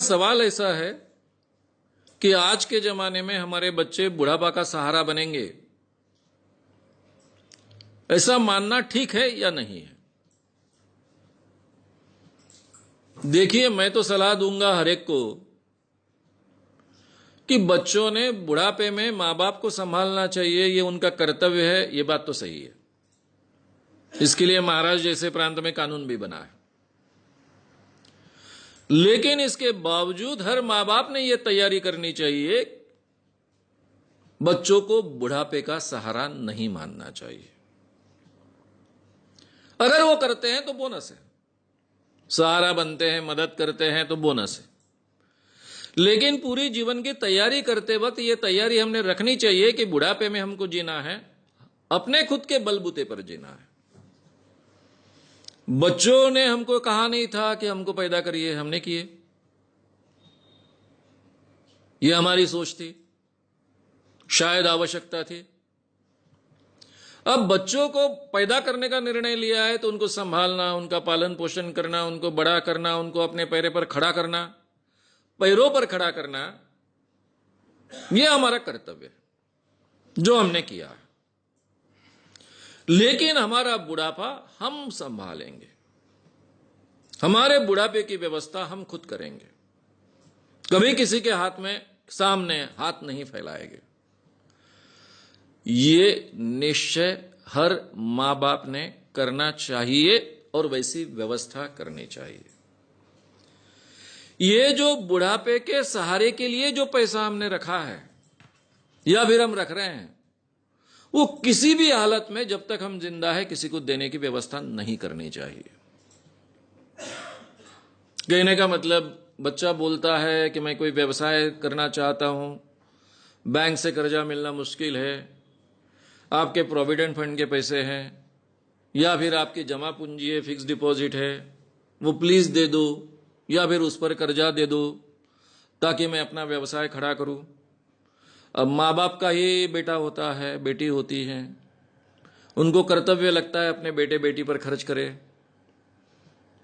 सवाल ऐसा है कि आज के जमाने में हमारे बच्चे बुढ़ापा का सहारा बनेंगे, ऐसा मानना ठीक है या नहीं है? देखिए, मैं तो सलाह दूंगा हर एक को कि बच्चों ने बुढ़ापे में मां बाप को संभालना चाहिए, ये उनका कर्तव्य है। ये बात तो सही है। इसके लिए महाराष्ट्र जैसे प्रांत में कानून भी बना है। लेकिन इसके बावजूद हर मां बाप ने यह तैयारी करनी चाहिए, बच्चों को बुढ़ापे का सहारा नहीं मानना चाहिए। अगर वो करते हैं तो बोनस है, सहारा बनते हैं, मदद करते हैं तो बोनस है। लेकिन पूरी जीवन की तैयारी करते वक्त यह तैयारी हमने रखनी चाहिए कि बुढ़ापे में हमको जीना है, अपने खुद के बलबूते पर जीना है। बच्चों ने हमको कहा नहीं था कि हमको पैदा करिए, हमने किए। यह हमारी सोच थी, शायद आवश्यकता थी। अब बच्चों को पैदा करने का निर्णय लिया है तो उनको संभालना, उनका पालन पोषण करना, उनको बड़ा करना, उनको अपने पैरों पर खड़ा करना, यह हमारा कर्तव्य है जो हमने किया है। लेकिन हमारा बुढ़ापा हम संभालेंगे, हमारे बुढ़ापे की व्यवस्था हम खुद करेंगे। कभी किसी के हाथ में सामने हाथ नहीं फैलाएंगे। ये निश्चय हर मां बाप ने करना चाहिए और वैसी व्यवस्था करनी चाहिए। ये जो बुढ़ापे के सहारे के लिए जो पैसा हमने रखा है या फिर हम रख रहे हैं, वो किसी भी हालत में जब तक हम जिंदा है किसी को देने की व्यवस्था नहीं करनी चाहिए। कहने का मतलब, बच्चा बोलता है कि मैं कोई व्यवसाय करना चाहता हूं, बैंक से कर्जा मिलना मुश्किल है, आपके प्रोविडेंट फंड के पैसे हैं या फिर आपकी जमा पूंजी है, फिक्स डिपॉजिट है, वो प्लीज दे दो या फिर उस पर कर्जा दे दो ताकि मैं अपना व्यवसाय खड़ा करूं। अब माँ बाप का ही बेटा होता है, बेटी होती है, उनको कर्तव्य लगता है अपने बेटे बेटी पर खर्च करे,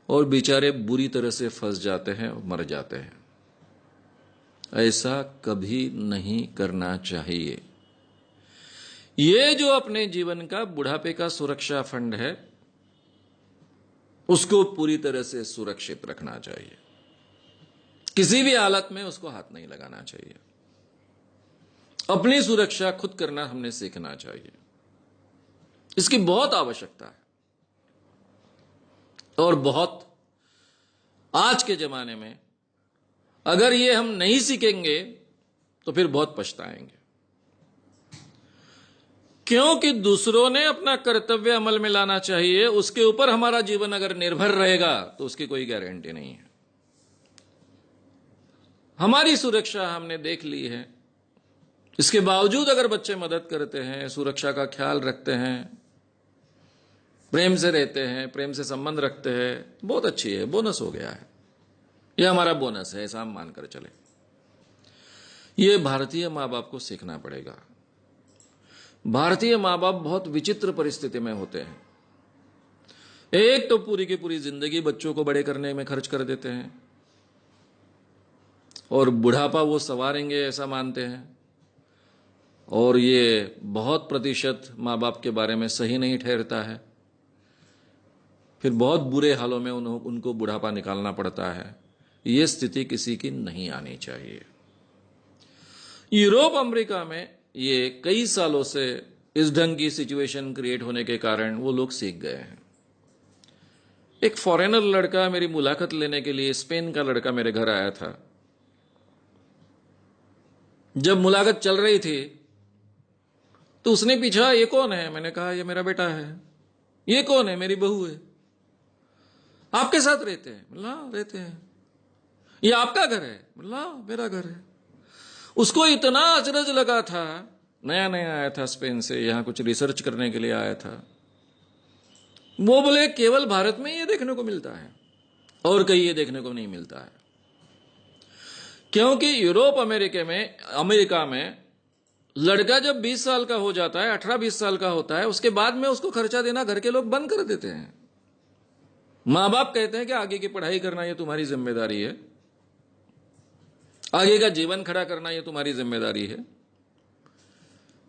और बेचारे बुरी तरह से फंस जाते हैं और मर जाते हैं। ऐसा कभी नहीं करना चाहिए। ये जो अपने जीवन का बुढ़ापे का सुरक्षा फंड है, उसको पूरी तरह से सुरक्षित रखना चाहिए। किसी भी हालत में उसको हाथ नहीं लगाना चाहिए। अपनी सुरक्षा खुद करना हमने सीखना चाहिए। इसकी बहुत आवश्यकता है और बहुत, आज के जमाने में अगर ये हम नहीं सीखेंगे तो फिर बहुत पछताएंगे। क्योंकि दूसरों ने अपना कर्तव्य अमल में लाना चाहिए, उसके ऊपर हमारा जीवन अगर निर्भर रहेगा तो उसकी कोई गारंटी नहीं है। हमारी सुरक्षा हमने देख ली है, इसके बावजूद अगर बच्चे मदद करते हैं, सुरक्षा का ख्याल रखते हैं, प्रेम से रहते हैं, प्रेम से संबंध रखते हैं, बहुत अच्छी है, बोनस हो गया है। यह हमारा बोनस है, ऐसा हम मानकर चले। यह भारतीय मां बाप को सीखना पड़ेगा। भारतीय मां बाप बहुत विचित्र परिस्थिति में होते हैं। एक तो पूरी की पूरी जिंदगी बच्चों को बड़े करने में खर्च कर देते हैं और बुढ़ापा वो संवारेंगे ऐसा मानते हैं, और ये बहुत प्रतिशत मां बाप के बारे में सही नहीं ठहरता है। फिर बहुत बुरे हालों में उनको बुढ़ापा निकालना पड़ता है। ये स्थिति किसी की नहीं आनी चाहिए। यूरोप अमेरिका में ये कई सालों से इस ढंग की सिचुएशन क्रिएट होने के कारण वो लोग सीख गए हैं। एक फॉरेनर लड़का मेरी मुलाकात लेने के लिए, स्पेन का लड़का मेरे घर आया था। जब मुलाकात चल रही थी तो उसने पूछा, ये कौन है? मैंने कहा, ये मेरा बेटा है। ये कौन है? मेरी बहू है। आपके साथ रहते हैं? बोला, रहते हैं। ये आपका घर है? बोला, मेरा घर है। उसको इतना अचरज लगा था, नया नया आया था स्पेन से, यहां कुछ रिसर्च करने के लिए आया था। वो बोले, केवल भारत में ये देखने को मिलता है और कहीं ये देखने को नहीं मिलता है। क्योंकि यूरोप अमेरिका में लड़का जब 20 साल का हो जाता है, 18-20 साल का होता है, उसके बाद में उसको खर्चा देना घर के लोग बंद कर देते हैं। मां बाप कहते हैं कि आगे की पढ़ाई करना ये तुम्हारी जिम्मेदारी है, आगे का जीवन खड़ा करना ये तुम्हारी जिम्मेदारी है।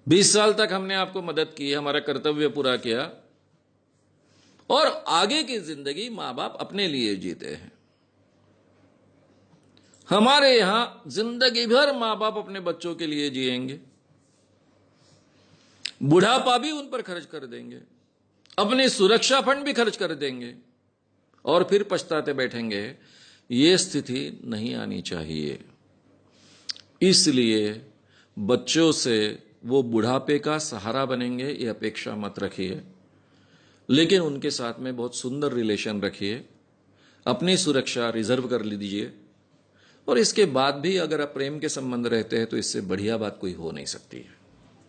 20 साल तक हमने आपको मदद की, हमारा कर्तव्य पूरा किया, और आगे की जिंदगी मां बाप अपने लिए जीते हैं। हमारे यहां जिंदगी भर मां बाप अपने बच्चों के लिए जिएंगे, बुढ़ापा भी उन पर खर्च कर देंगे, अपनी सुरक्षा फंड भी खर्च कर देंगे, और फिर पछताते बैठेंगे। ये स्थिति नहीं आनी चाहिए। इसलिए बच्चों से वो बुढ़ापे का सहारा बनेंगे ये अपेक्षा मत रखिए, लेकिन उनके साथ में बहुत सुंदर रिलेशन रखिए, अपनी सुरक्षा रिजर्व कर लीजिए, और इसके बाद भी अगर आप प्रेम के संबंध रहते हैं तो इससे बढ़िया बात कोई हो नहीं सकती है।